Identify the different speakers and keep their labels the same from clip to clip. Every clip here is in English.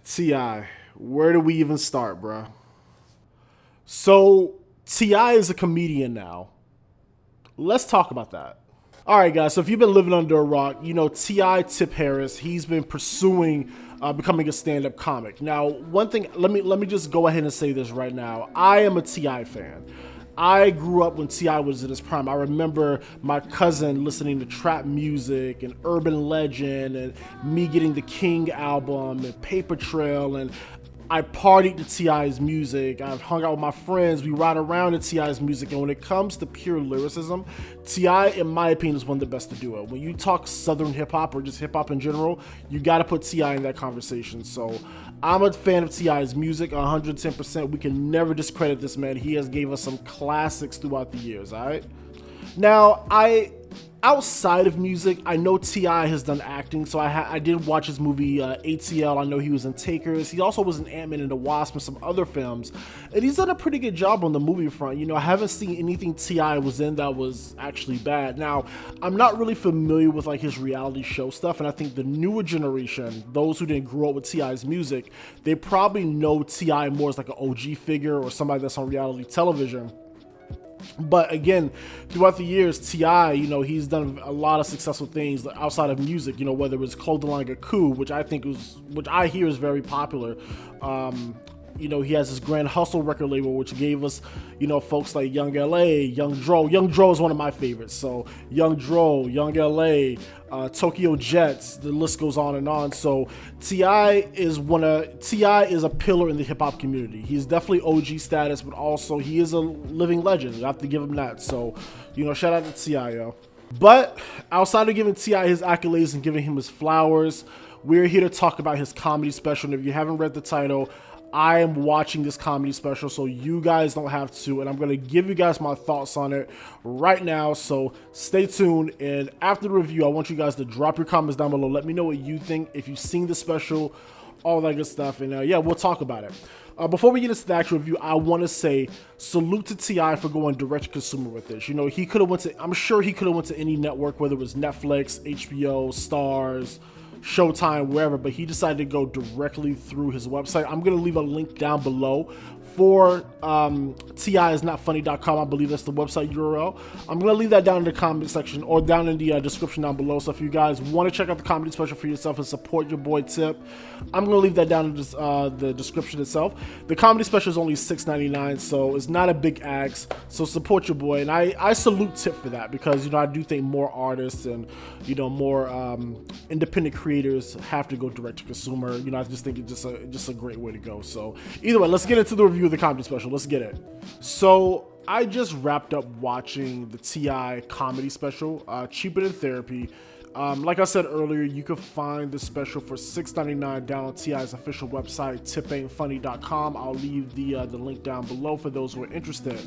Speaker 1: T.I., where do we even start, bro? So, T.I. is a comedian now. Let's talk about that. All right, guys. So if you've been living under a rock, you know Ti Tip Harris. He's been pursuing becoming a stand-up comic. Now, one thing. Let me just go ahead and say this right now. I am a Ti fan. I grew up when Ti was in his prime. I remember my cousin listening to trap music and Urban Legend, and me getting the King album and Paper Trail, and I partied to Ti's music. I've hung out with my friends. We ride around to Ti's music, and when it comes to pure lyricism, Ti, in my opinion, is one of the best to do it. When you talk Southern hip hop or just hip hop in general, you got to put Ti in that conversation. So I'm a fan of Ti's music, 110%. We can never discredit this man. He has gave us some classics throughout the years. All right. Now, outside of music, I know Ti has done acting, so I did watch his movie ATL. I know he was in Takers. He also was in Ant-Man and the Wasp and some other films, and he's done a pretty good job on the movie front. You know, I haven't seen anything Ti was in that was actually bad. Now, I'm not really familiar with like his reality show stuff, and I think the newer generation, those who didn't grow up with Ti's music, they probably know Ti more as like an OG figure or somebody that's on reality television. But again, throughout the years, Ti, you know, he's done a lot of successful things outside of music. You know, whether it was clothing line Gaku, which I hear is very popular. You know, he has his Grand Hustle record label, which gave us, you know, folks like Young LA, Young Dro. Young Dro is one of my favorites. So Young Dro, Young LA, Tokyo Jets, the list goes on and on. So Ti is a pillar in the hip hop community. He's definitely OG status, but also he is a living legend. You have to give him that. So, you know, shout out to Ti, yo. But outside of giving Ti his accolades and giving him his flowers, we're here to talk about his comedy special. And if you haven't read the title, I am watching this comedy special, so you guys don't have to, and I'm going to give you guys my thoughts on it right now, so stay tuned, and after the review, I want you guys to drop your comments down below. Let me know what you think, if you've seen the special, all that good stuff, and yeah, we'll talk about it. Before we get into the actual review, I want to say salute to Ti for going direct to consumer with this. You know, he could have went to, I'm sure he could have went to any network, whether it was Netflix, HBO, Stars, Showtime, wherever, but he decided to go directly through his website. I'm going to leave a link down below for tiisnotfunny.com. I believe that's the website URL. I'm going to leave that down in the comment section or down in the description down below. So if you guys want to check out the comedy special for yourself and support your boy Tip, I'm going to leave that down in the description itself. The comedy special is only $6.99, so it's not a big ask. So support your boy, and I salute Tip for that, because, you know, I do think more artists and, you know, more independent creators have to go direct to consumer. You know, I just think it's just a great way to go. So either way, let's get into the review of the comedy special. Let's get it. So I just wrapped up watching the Ti comedy special, Cheaper Than Therapy. Like I said earlier, you can find the special for $6.99 down on Ti's official website, tipaintfunny.com. I'll leave the link down below for those who are interested.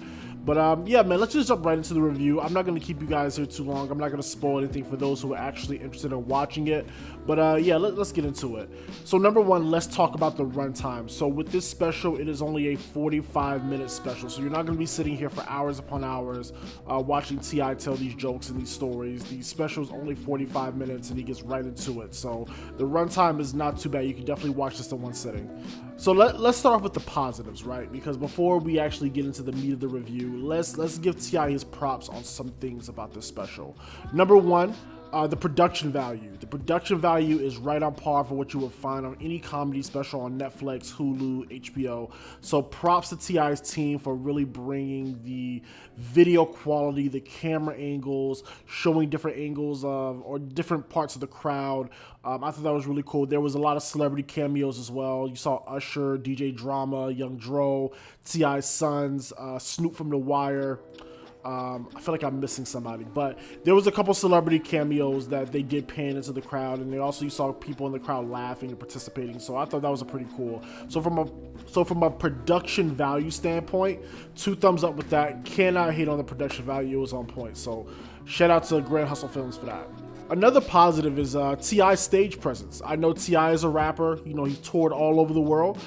Speaker 1: But yeah, man, let's just jump right into the review. I'm not going to keep you guys here too long. I'm not going to spoil anything for those who are actually interested in watching it. But yeah, let's get into it. So number one, let's talk about the runtime. So with this special, it is only a 45-minute special. So you're not going to be sitting here for hours upon hours watching Ti tell these jokes and these stories. The special is only 45 minutes and he gets right into it. So the runtime is not too bad. You can definitely watch this in one sitting. So let's start off with the positives, right? Because before we actually get into the meat of the review, let's give Ti his props on some things about this special. Number one, the production value. The production value is right on par for what you would find on any comedy special on Netflix, Hulu, HBO. So props to Ti's team for really bringing the video quality, the camera angles, showing different angles of or different parts of the crowd. I thought that was really cool. There was a lot of celebrity cameos as well. You saw Usher, DJ Drama, Young Dro, Ti's sons, Snoop from The Wire. I feel like I'm missing somebody, but there was a couple celebrity cameos that they did pan into the crowd, and you saw people in the crowd laughing and participating. So I thought that was a pretty cool. So from a production value standpoint, 2 thumbs up with that. Cannot hate on the production value. It was on point. So shout out to Grand Hustle Films for that. Another positive is Ti's stage presence. I know Ti is a rapper. You know, he toured all over the world.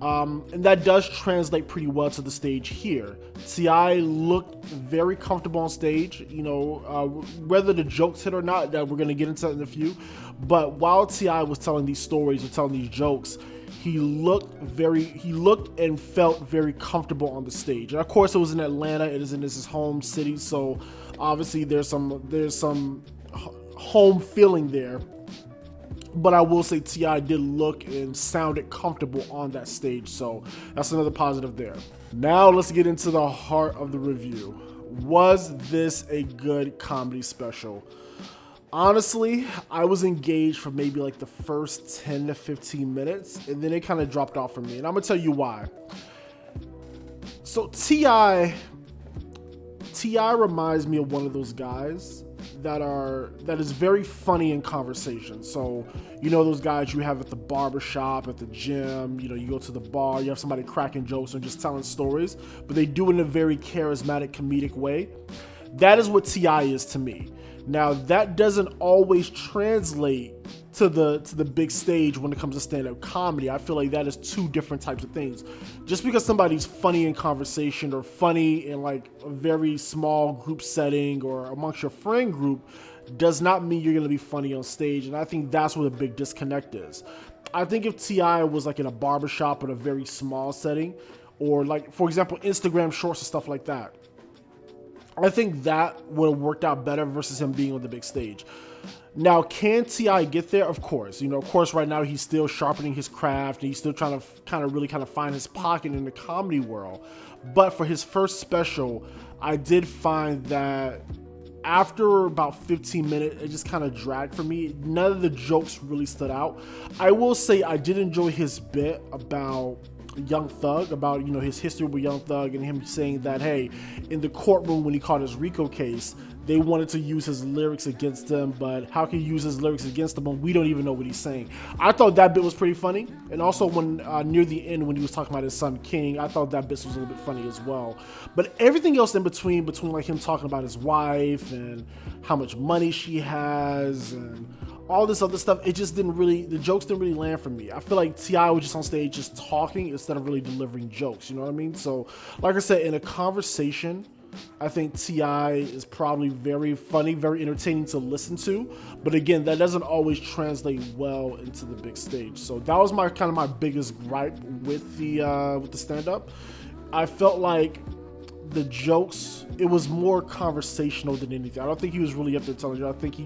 Speaker 1: And that does translate pretty well to the stage here. T.I. looked very comfortable on stage, whether the jokes hit or not, that we're going to get into that in a few. But while T.I. was telling these stories or telling these jokes, he looked and felt very comfortable on the stage. And of course, it was in Atlanta. It is in his home city, so obviously there's some home feeling there. But I will say T.I. did look and sounded comfortable on that stage, so that's another positive there. Now let's get into the heart of the review. Was this a good comedy special? Honestly, I was engaged for maybe like the first 10 to 15 minutes, and then it kind of dropped off for me, and I'm gonna tell you why. So T.I. reminds me of one of those guys that is very funny in conversation. So, those guys you have at the barbershop, at the gym, you go to the bar, you have somebody cracking jokes and just telling stories, but they do it in a very charismatic, comedic way. That is what T.I. is to me. Now, that doesn't always translate to the big stage when it comes to stand-up comedy. I feel like that is two different types of things. Just because somebody's funny in conversation or funny in like a very small group setting or amongst your friend group does not mean you're going to be funny on stage. And I think that's where the big disconnect is. I think if T.I. was like in a barbershop in a very small setting, or like, for example, Instagram shorts and stuff like that, I think that would have worked out better versus him being on the big stage. Now, can T.I. get there? Of course. Of course, right now he's still sharpening his craft and he's still trying to kind of find his pocket in the comedy world. But for his first special, I did find that after about 15 minutes, it just kind of dragged for me. None of the jokes really stood out. I will say I did enjoy his bit about Young Thug, about his history with Young Thug, and him saying that, hey, in the courtroom when he caught his RICO case, they wanted to use his lyrics against him, but how can you use his lyrics against him when we don't even know what he's saying? I thought that bit was pretty funny. And also when near the end when he was talking about his son King, I thought that bit was a little bit funny as well. But everything else in between like him talking about his wife and how much money she has and all this other stuff, the jokes didn't really land for me. I feel like T.I. was just on stage just talking instead of really delivering jokes, you know what I mean? So like I said, in a conversation, I think T.I. is probably very funny, very entertaining to listen to, but again, that doesn't always translate well into the big stage. So that was my biggest gripe with the stand-up. I felt like the jokes, it was more conversational than anything. I don't think he was really up there telling you. I think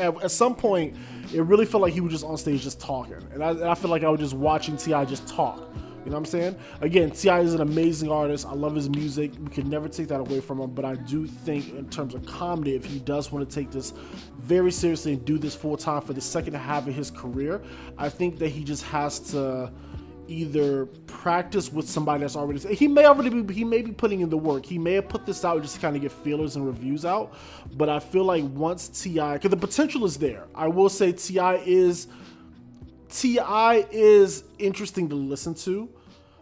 Speaker 1: at some point, it really felt like he was just on stage just talking, and I feel like I was just watching T.I. just talk. You know what I'm saying? Again, T.I. is an amazing artist. I love his music. We could never take that away from him. But I do think in terms of comedy, if he does want to take this very seriously and do this full time for the second half of his career, I think that he just has to either practice with somebody that's already, he may be putting in the work. He may have put this out just to kind of get feelers and reviews out. But I feel like once T.I., because the potential is there. I will say T.I. is interesting to listen to,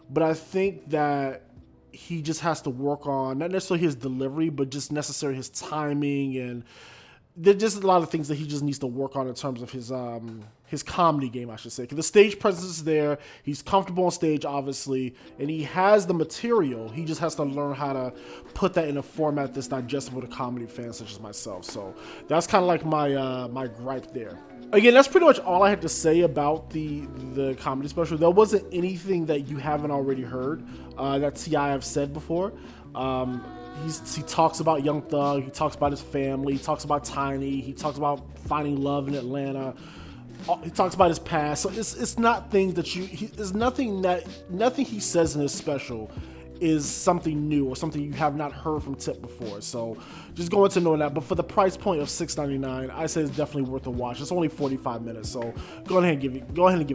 Speaker 1: but I think that he just has to work on not necessarily his delivery, but just necessarily his timing, and there's just a lot of things that he just needs to work on in terms of his comedy game, I should say. Because the stage presence is there, he's comfortable on stage, obviously, and he has the material. He just has to learn how to put that in a format that's digestible to comedy fans such as myself. So that's kind of like my gripe there. Again, that's pretty much all I had to say about the comedy special. There wasn't anything that you haven't already heard that T.I. have said before. He talks about Young Thug, he talks about his family, he talks about Tiny, he talks about finding love in Atlanta, he talks about his past. So it's not things that there's nothing he says in his special is something new or something you have not heard from Tip before. So just go into knowing that. But for the price point of $6.99, I say it's definitely worth a watch. It's only 45 minutes, so go ahead and give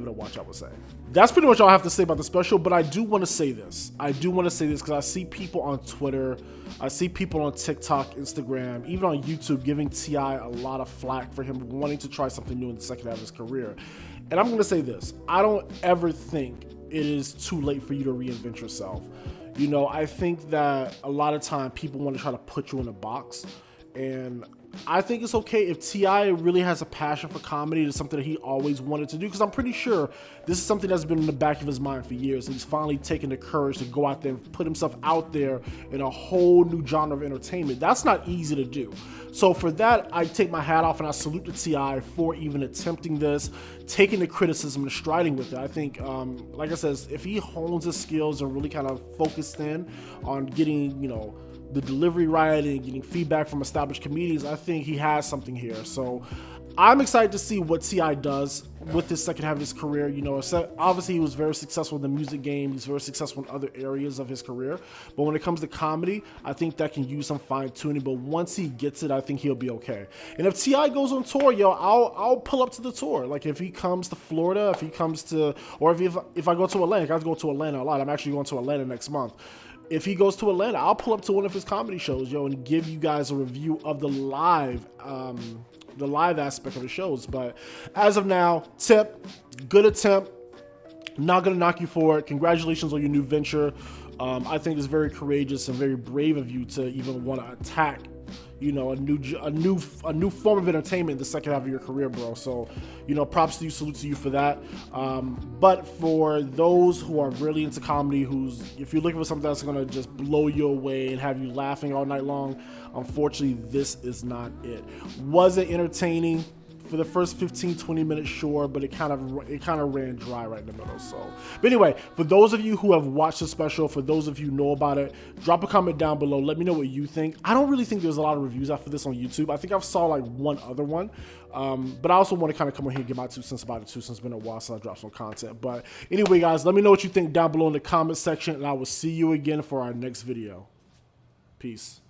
Speaker 1: it a watch, I would say. That's pretty much all I have to say about the special, but I do want to say this. Because I see people on Twitter, I see people on TikTok, Instagram, even on YouTube giving T.I. a lot of flack for him wanting to try something new in the second half of his career. And I'm going to say this. I don't ever think it is too late for you to reinvent yourself. I think that a lot of time people want to try to put you in a box, and I think it's okay if T.I. really has a passion for comedy. It's something that he always wanted to do, because I'm pretty sure this is something that's been in the back of his mind for years. And he's finally taken the courage to go out there and put himself out there in a whole new genre of entertainment. That's not easy to do. So for that, I take my hat off and I salute the T.I. for even attempting this, taking the criticism and striding with it. I think, like I said, if he hones his skills and really kind of focused in on getting, the delivery right and getting feedback from established comedians, I think he has something here. So I'm excited to see what T.I. does with this second half of his career. Obviously he was very successful in the music game. He's very successful in other areas of his career. But when it comes to comedy, I think that can use some fine tuning. But once he gets it, I think he'll be okay. And if T.I. goes on tour, I'll pull up to the tour. Like if he comes to Florida, if he comes to, or if I go to Atlanta, I go to Atlanta a lot. I'm actually going to Atlanta next month. If he goes to Atlanta, I'll pull up to one of his comedy shows, and give you guys a review of the live aspect of the shows. But as of now, Tip, good attempt. Not gonna knock you for it. Congratulations on your new venture. I think it's very courageous and very brave of you to even want to attack, a new form of entertainment in the second half of your career, bro. So, props to you, salute to you for that. But for those who are really into comedy, if you're looking for something that's gonna just blow you away and have you laughing all night long, unfortunately, this is not it. Was it entertaining? For the first 15-20 minutes, sure, but it kind of ran dry right in the middle. So, but anyway, for those of you who have watched the special, for those of you who know about it, drop a comment down below. Let me know what you think. I don't really think there's a lot of reviews after this on YouTube. I think I've saw like one other one, but I also want to kind of come on here and give my 2 cents about it too, since it's been a while since I dropped some content. But anyway, guys, let me know what you think down below in the comment section, and I will see you again for our next video. Peace.